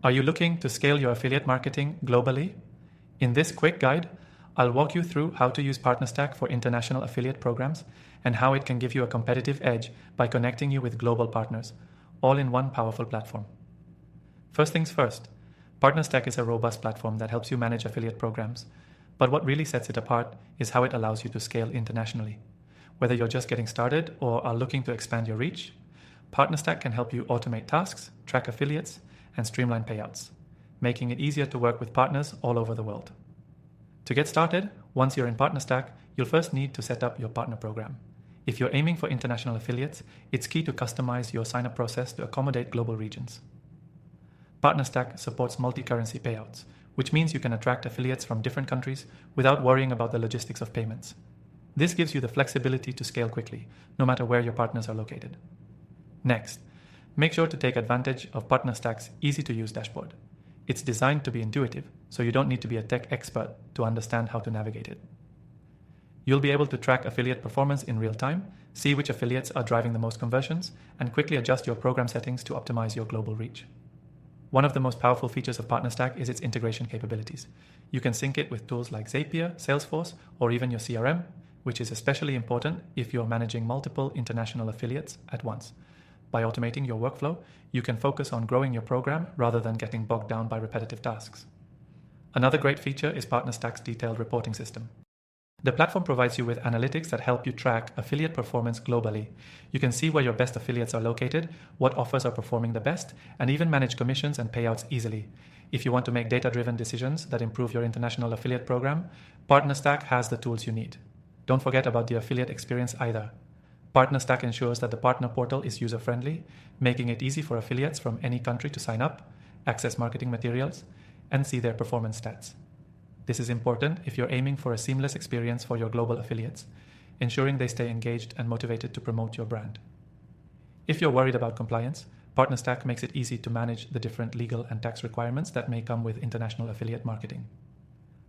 Are you looking to scale your affiliate marketing globally? In this quick guide, I'll walk you through how to use PartnerStack for international affiliate programs and how it can give you a competitive edge by connecting you with global partners, all in one powerful platform. First things first, PartnerStack is a robust platform that helps you manage affiliate programs, but what really sets it apart is how it allows you to scale internationally. Whether you're just getting started or are looking to expand your reach, PartnerStack can help you automate tasks, track affiliates, and streamline payouts, making it easier to work with partners all over the world. To get started, once you're in PartnerStack, you'll first need to set up your partner program. If you're aiming for international affiliates, it's key to customize your sign-up process to accommodate global regions. PartnerStack supports multi-currency payouts, which means you can attract affiliates from different countries without worrying about the logistics of payments. This gives you the flexibility to scale quickly, no matter where your partners are located. Next, make sure to take advantage of PartnerStack's easy-to-use dashboard. It's designed to be intuitive, so you don't need to be a tech expert to understand how to navigate it. You'll be able to track affiliate performance in real time, see which affiliates are driving the most conversions, and quickly adjust your program settings to optimize your global reach. One of the most powerful features of PartnerStack is its integration capabilities. You can sync it with tools like Zapier, Salesforce, or even your CRM, which is especially important if you're managing multiple international affiliates at once. By automating your workflow, you can focus on growing your program rather than getting bogged down by repetitive tasks. Another great feature is PartnerStack's detailed reporting system. The platform provides you with analytics that help you track affiliate performance globally. You can see where your best affiliates are located, what offers are performing the best, and even manage commissions and payouts easily. If you want to make data-driven decisions that improve your international affiliate program, PartnerStack has the tools you need. Don't forget about the affiliate experience either. PartnerStack ensures that the partner portal is user-friendly, making it easy for affiliates from any country to sign up, access marketing materials, and see their performance stats. This is important if you're aiming for a seamless experience for your global affiliates, ensuring they stay engaged and motivated to promote your brand. If you're worried about compliance, PartnerStack makes it easy to manage the different legal and tax requirements that may come with international affiliate marketing.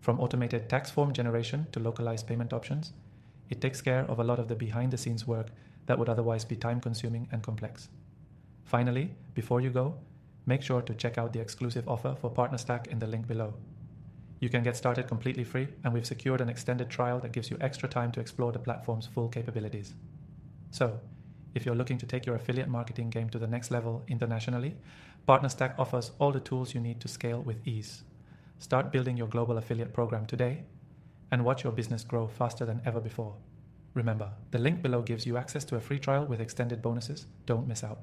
From automated tax form generation to localized payment options, it takes care of a lot of the behind-the-scenes work that would otherwise be time-consuming and complex. Finally, before you go, make sure to check out the exclusive offer for PartnerStack in the link below. You can get started completely free, and we've secured an extended trial that gives you extra time to explore the platform's full capabilities. So, if you're looking to take your affiliate marketing game to the next level internationally, PartnerStack offers all the tools you need to scale with ease. Start building your global affiliate program today, and watch your business grow faster than ever before. Remember, the link below gives you access to a free trial with extended bonuses. Don't miss out.